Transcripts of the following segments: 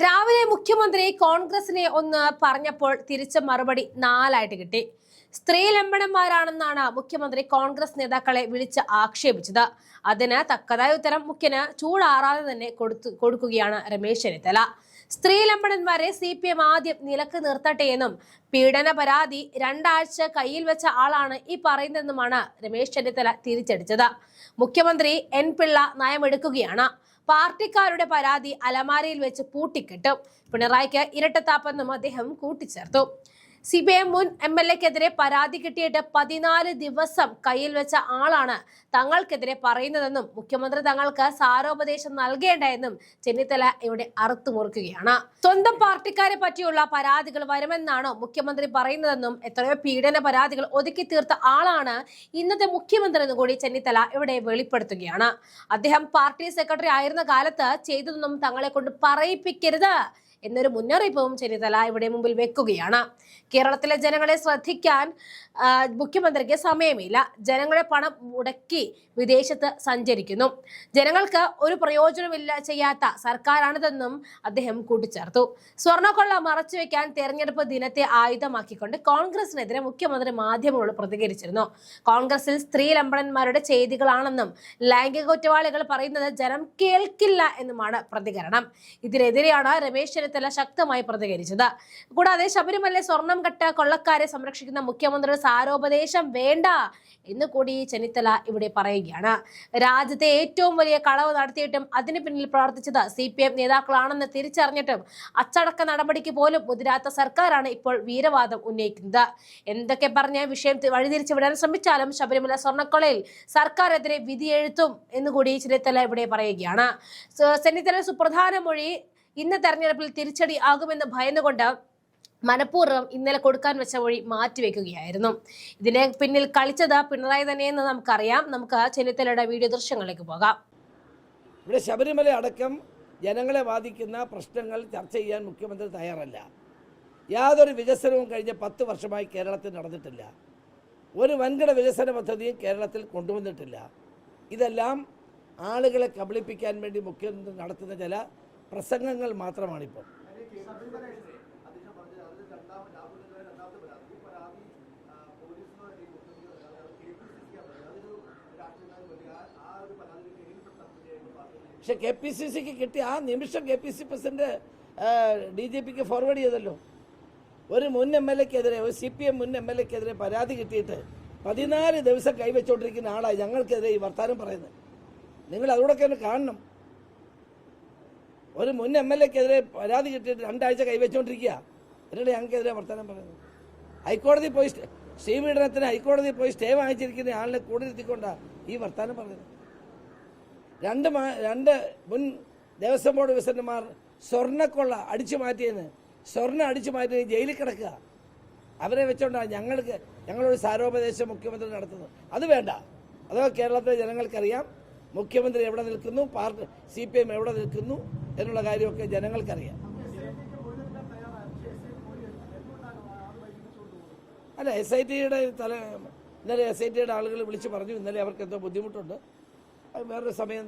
രാവിലെ മുഖ്യമന്ത്രി കോൺഗ്രസിനെ ഒന്ന് പറഞ്ഞപ്പോൾ തിരിച്ച മറുപടി 4 കിട്ടി. സ്ത്രീ ലംബടന്മാരാണെന്നാണ് മുഖ്യമന്ത്രി കോൺഗ്രസ് നേതാക്കളെ വിളിച്ച് ആക്ഷേപിച്ചത്. അതിന് തക്കതായ ഉത്തരം മുഖ്യന് ചൂടാറാതെ തന്നെ കൊടുക്കുകയാണ് രമേശ് ചെന്നിത്തല. സ്ത്രീ ലംബടന്മാരെ CPM ആദ്യം നിലക്ക് നിർത്തട്ടെ എന്നും പീഡന പരാതി 2 ആഴ്ച കയ്യിൽ വെച്ച ആളാണ് ഈ പറയുന്നതെന്നുമാണ് രമേശ് ചെന്നിത്തല തിരിച്ചടിച്ചത്. മുഖ്യമന്ത്രി N പിള്ള നയമെടുക്കുകയാണ്. പാർട്ടിക്കാരുടെ പരാതി അലമാരയിൽ വെച്ച് പൂട്ടിക്കെട്ടും. പിണറായിക്ക് ഇരട്ടത്താപ്പെന്നും അദ്ദേഹം കൂട്ടിച്ചേർത്തു. CPM മുൻ MLA-ക്കെതിരെ പരാതി കിട്ടിയിട്ട് 14 ദിവസം കയ്യിൽ വെച്ച ആളാണ് തങ്ങൾക്കെതിരെ പറയുന്നതെന്നും മുഖ്യമന്ത്രി തങ്ങൾക്ക് സാരോപദേശം നൽകേണ്ട എന്നും ചെന്നിത്തല ഇവിടെ അറുത്തുമുറുക്കുകയാണ്. സ്വന്തം പാർട്ടിക്കാരെ പറ്റിയുള്ള പരാതികൾ വരുമെന്നാണോ മുഖ്യമന്ത്രി പറയുന്നതെന്നും എത്രയോ പീഡന പരാതികൾ ഒതുക്കി തീർത്ത ആളാണ് ഇന്നത്തെ മുഖ്യമന്ത്രി എന്ന് കൂടി ചെന്നിത്തല ഇവിടെ വെളിപ്പെടുത്തുകയാണ്. അദ്ദേഹം പാർട്ടി സെക്രട്ടറി ആയിരുന്ന കാലത്ത് ചെയ്തതൊന്നും തങ്ങളെ കൊണ്ട് പറയിപ്പിക്കരുത് എന്നൊരു മുന്നറിയിപ്പും ചെന്നിത്തല ഇവിടെ മുമ്പിൽ വെക്കുകയാണ്. കേരളത്തിലെ ജനങ്ങളെ ശ്രദ്ധിക്കാൻ മുഖ്യമന്ത്രിക്ക് സമയമില്ല. ജനങ്ങളുടെ പണം മുടക്കി വിദേശത്ത് സഞ്ചരിക്കുന്നു. ജനങ്ങൾക്ക് ഒരു പ്രയോജനമില്ല ചെയ്യാത്ത സർക്കാരാണിതെന്നും അദ്ദേഹം കൂട്ടിച്ചേർത്തു. സ്വർണ്ണക്കൊള്ള മറച്ചുവെക്കാൻ തെരഞ്ഞെടുപ്പ് ദിനത്തെ ആയുധമാക്കിക്കൊണ്ട് കോൺഗ്രസിനെതിരെ മുഖ്യമന്ത്രി മാധ്യമങ്ങളോട് പ്രതികരിച്ചിരുന്നു. കോൺഗ്രസിൽ സ്ത്രീ ലംബടന്മാരുടെ ചെയ്തികളാണെന്നും ലൈംഗിക കുറ്റവാളികൾ പറയുന്നത് ജനം കേൾക്കില്ല എന്നുമാണ് പ്രതികരണം. ഇതിനെതിരെയാണ് രമേശ് ചെന്നിത്തല ശക്തമായി പ്രതികരിച്ചത്. കൂടാതെ ശബരിമല സ്വർണം കട്ട കൊള്ളക്കാരെ സംരക്ഷിക്കുന്ന മുഖ്യമന്ത്രിയുടെ സാരോപദേശം വേണ്ട എന്ന് കൂടി ചെന്നിത്തല ഇവിടെ പറയുകയാണ്. രാജ്യത്തെ ഏറ്റവും വലിയ കളവ് നടത്തിയിട്ടും അതിന് പിന്നിൽ പ്രവർത്തിച്ചത് CPM നേതാക്കളാണെന്ന് തിരിച്ചറിഞ്ഞിട്ടും അച്ചടക്ക നടപടിക്ക് പോലും മുതിരാത്ത സർക്കാരാണ് ഇപ്പോൾ വീരവാദം ഉന്നയിക്കുന്നത്. എന്തൊക്കെ പറഞ്ഞ വിഷയം വഴിതിരിച്ചു വിടാൻ ശ്രമിച്ചാലും ശബരിമല സ്വർണ്ണക്കൊള്ളയിൽ സർക്കാരെതിരെ വിധിയെഴുത്തും എന്നുകൂടി ചെന്നിത്തല ഇവിടെ പറയുകയാണ്. ചെന്നിത്തല സുപ്രധാന മൊഴി ഇന്ന് തെരഞ്ഞെടുപ്പിൽ തിരിച്ചടി ആകുമെന്ന് ഭയന്നുകൊണ്ട് മനഃപൂർവ്വം ഇന്നലെ കൊടുക്കാൻ വെച്ച വഴി മാറ്റിവെക്കുകയായിരുന്നു. ഇതിനെ പിന്നിൽ കളിച്ചത് പിണറായി തന്നെയെന്ന് നമുക്കറിയാം. നമുക്ക് ചെന്നിത്തലയുടെ വീഡിയോ ദൃശ്യങ്ങളിലേക്ക് പോകാം. ഇവിടെ ശബരിമല അടക്കം ജനങ്ങളെ ബാധിക്കുന്ന പ്രശ്നങ്ങൾ ചർച്ച ചെയ്യാൻ മുഖ്യമന്ത്രി തയ്യാറല്ല. യാതൊരു വികസനവും കഴിഞ്ഞ 10 വർഷമായി കേരളത്തിൽ നടന്നിട്ടില്ല. ഒരു വൻകിട വികസന പദ്ധതിയും കേരളത്തിൽ കൊണ്ടുവന്നിട്ടില്ല. ഇതെല്ലാം ആളുകളെ കബളിപ്പിക്കാൻ വേണ്ടി മുഖ്യമന്ത്രി നടത്തുന്ന ചില പ്രസംഗങ്ങൾ മാത്രമാണിപ്പോൾ. പക്ഷെ KPCCക്ക് കിട്ടിയ ആ നിമിഷം KPCC പ്രസിഡന്റ് DGPക്ക് ഫോർവേഡ് ചെയ്തല്ലോ. ഒരു മുൻ MLA-ക്കെതിരെ, ഒരു CPM മുൻ MLA-ക്കെതിരെ പരാതി കിട്ടിയിട്ട് 14 ദിവസം കൈവച്ചുകൊണ്ടിരിക്കുന്ന ആളായി ഞങ്ങൾക്കെതിരെ ഈ വർത്താനം പറയുന്നത്. നിങ്ങൾ അതോടൊക്കെ ഒന്ന് കാണണം. ഒരു മുൻ MLA-ക്കെതിരെ പരാതി കിട്ടിയിട്ട് 2 ആഴ്ച കൈവച്ചുകൊണ്ടിരിക്കുക. എന്നിട്ട് ഞങ്ങൾക്കെതിരെ വർത്താനം പറയുന്നത്. ഹൈക്കോടതി പോയി ശ്രീപീഡനത്തിന് ഹൈക്കോടതി പോയി സ്റ്റേ വാങ്ങിച്ചിരിക്കുന്ന ആളിനെ കൂടെ നിർത്തിക്കൊണ്ടാണ് ഈ വർത്താനം പറയുന്നത്. 2 മുൻ ദേവസ്വം ബോർഡ് പ്രസിഡന്റുമാർ സ്വർണ്ണക്കൊള്ള അടിച്ചു മാറ്റിയെന്ന്, സ്വർണ്ണം അടിച്ചു മാറ്റി ജയിലിൽ കിടക്കുക. അവരെ വെച്ചോണ്ടാണ് ഞങ്ങളൊരു സാരോപദേശം മുഖ്യമന്ത്രി നടത്തുന്നത്. അത് വേണ്ട. അതോ കേരളത്തിലെ ജനങ്ങൾക്കറിയാം മുഖ്യമന്ത്രി എവിടെ നിൽക്കുന്നു, പാർട്ടി CPM എവിടെ നിൽക്കുന്നു എന്നുള്ള കാര്യമൊക്കെ ജനങ്ങൾക്കറിയാം. അല്ല, SITയുടെ ഇന്നലെ SITയുടെ ആളുകൾ വിളിച്ച് പറഞ്ഞു ഇന്നലെ അവർക്ക് എന്തോ ബുദ്ധിമുട്ടുണ്ട്, വേറൊരു സമയം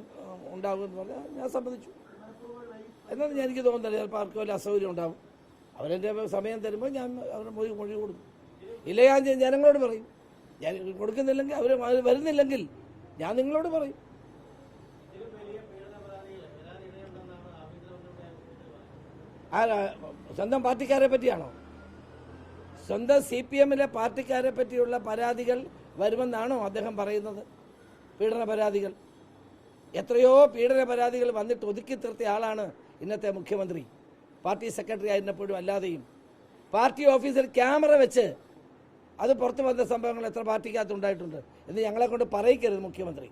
ഉണ്ടാകുമെന്ന് പറഞ്ഞാൽ ഞാൻ സമ്മതിച്ചു. എന്നാലും എനിക്ക് തോന്നുന്നില്ല ചിലപ്പോൾ ആർക്കും വലിയ അസൗകര്യം ഉണ്ടാവും. അവരെൻ്റെ സമയം തരുമ്പോൾ ഞാൻ അവരുടെ മൊഴി കൊടുക്കും. ഇല്ല, ഞാൻ ജനങ്ങളോട് പറയും. ഞാൻ കൊടുക്കുന്നില്ലെങ്കിൽ അവർ വരുന്നില്ലെങ്കിൽ ഞാൻ നിങ്ങളോട് പറയും. സ്വന്തം പാർട്ടിക്കാരെ പറ്റിയാണോ? സ്വന്തം CPM-ലെ പാർട്ടിക്കാരെ പറ്റിയുള്ള പരാതികൾ വരുമെന്നാണോ അദ്ദേഹം പറയുന്നത്? പീഡന പരാതികൾ, എത്രയോ പീഡന പരാതികൾ വന്നിട്ട് ഒതുക്കി തീർത്തിയ ആളാണ് ഇന്നത്തെ മുഖ്യമന്ത്രി. പാർട്ടി സെക്രട്ടറി ആയിരുന്നപ്പോഴും അല്ലാതെയും പാർട്ടി ഓഫീസിൽ ക്യാമറ വെച്ച് അത് പുറത്തു വന്ന സംഭവങ്ങൾ എത്ര പാർട്ടിക്കകത്ത് ഉണ്ടായിട്ടുണ്ട് എന്ന് ഞങ്ങളെ കൊണ്ട് പറയിക്കരുത് മുഖ്യമന്ത്രി.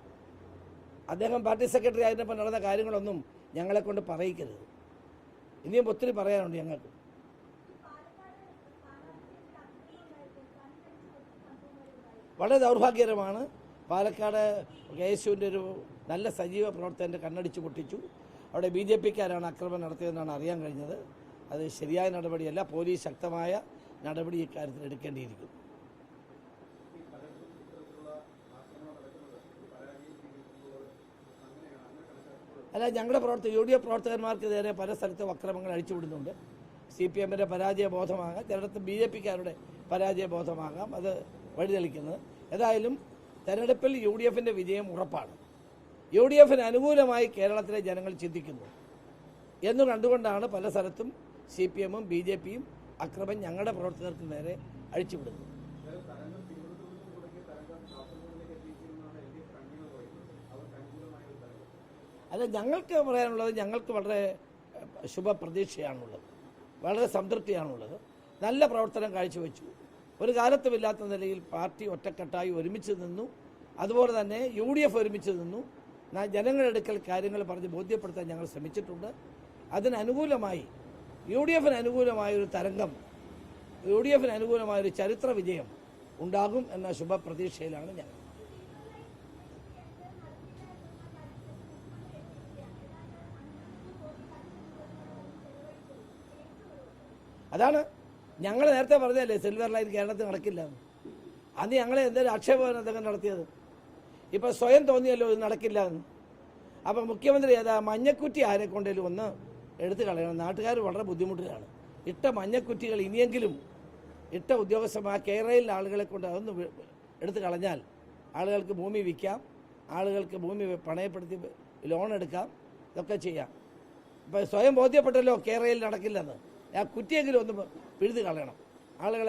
അദ്ദേഹം പാർട്ടി സെക്രട്ടറി ആയിരുന്നപ്പോൾ നടന്ന കാര്യങ്ങളൊന്നും ഞങ്ങളെ കൊണ്ട് പറയിക്കരുത്. ഇനിയും ഒത്തിരി പറയാനുണ്ട് ഞങ്ങൾക്ക്. വളരെ ദൗർഭാഗ്യകരമാണ്. പാലക്കാട് KSUവിൻ്റെ ഒരു നല്ല സജീവ പ്രവർത്തകൻ്റെ കണ്ണടിച്ച് പൊട്ടിച്ചു. അവിടെ BJPക്കാരാണ് ആക്രമണം നടത്തിയതെന്നാണ് അറിയാൻ കഴിഞ്ഞത്. അത് ശരിയായ നടപടിയല്ല. പോലീസ് ശക്തമായ നടപടി ഇക്കാര്യത്തിൽ എടുക്കേണ്ടിയിരിക്കുന്നു. അല്ല, ഞങ്ങളുടെ UDF പ്രവർത്തകന്മാർക്ക് നേരെ പല സ്ഥലത്തും അക്രമങ്ങൾ അഴിച്ചുവിടുന്നുണ്ട്. CPMന്റെ പരാജയബോധമാകാം, ചിലയിടത്ത് BJPക്കാരുടെ പരാജയബോധമാകാം അത് വഴിതെളിക്കുന്നത്. ഏതായാലും തെരഞ്ഞെടുപ്പിൽ UDFന്റെ വിജയം ഉറപ്പാണ്. UDFന് അനുകൂലമായി കേരളത്തിലെ ജനങ്ങൾ ചിന്തിക്കുന്നു എന്ന് കണ്ടുകൊണ്ടാണ് പല സ്ഥലത്തും CPMും BJPയും അക്രമം ഞങ്ങളുടെ പ്രവർത്തകർക്ക് നേരെ അഴിച്ചുവിടുന്നത്. അല്ല, ഞങ്ങൾക്ക് പറയാനുള്ളത്, ഞങ്ങൾക്ക് വളരെ ശുഭപ്രതീക്ഷയാണുള്ളത്, വളരെ സംതൃപ്തിയാണുള്ളത്. നല്ല പ്രവർത്തനം കാഴ്ചവെച്ചു. ഒരു കാലത്തുമില്ലാത്ത നിലയിൽ പാർട്ടി ഒറ്റക്കെട്ടായി ഒരുമിച്ച് നിന്നു. അതുപോലെ തന്നെ UDF ഒരുമിച്ച് നിന്നു. ജനങ്ങളുടെ അടുക്കൽ കാര്യങ്ങൾ പറഞ്ഞ് ബോധ്യപ്പെടുത്താൻ ഞങ്ങൾ ശ്രമിച്ചിട്ടുണ്ട്. അതിനനുകൂലമായി UDFന് അനുകൂലമായൊരു തരംഗം, UDFന് അനുകൂലമായൊരു ചരിത്ര വിജയം ഉണ്ടാകും എന്ന ശുഭപ്രതീക്ഷയിലാണ് ഞങ്ങൾ. അതാണ് ഞങ്ങൾ നേരത്തെ പറഞ്ഞതല്ലേ, സിൽവർ ലൈൻ കേരളത്തിൽ നടക്കില്ല. അന്ന് ഞങ്ങളെ എന്തെങ്കിലും ആക്ഷേപമാണ് അദ്ദേഹം നടത്തിയത്. ഇപ്പം സ്വയം തോന്നിയല്ലോ ഇത് നടക്കില്ല എന്ന്. അപ്പം മുഖ്യമന്ത്രി മഞ്ഞക്കുറ്റി ആരെ കൊണ്ടേലും ഒന്ന് എടുത്തു കളയണം. നാട്ടുകാർ വളരെ ബുദ്ധിമുട്ടിലാണ്. ഇട്ട മഞ്ഞക്കുറ്റികൾ ഇനിയെങ്കിലും ഇട്ട ഉദ്യോഗസ്ഥന്മാർ കേരളയിലെ ആളുകളെ കൊണ്ട് അതൊന്ന് എടുത്തു കളഞ്ഞാൽ ആളുകൾക്ക് ഭൂമി വിൽക്കാം, ആളുകൾക്ക് ഭൂമി പണയപ്പെടുത്തി ലോൺ എടുക്കാം, ഇതൊക്കെ ചെയ്യാം. ഇപ്പം സ്വയം ബോധ്യപ്പെട്ടല്ലോ കേരളയിൽ നടക്കില്ലെന്ന്. ആ കുറ്റിയെങ്കിലും ഒന്ന് പിഴുതു കളയണം. ആളുകൾ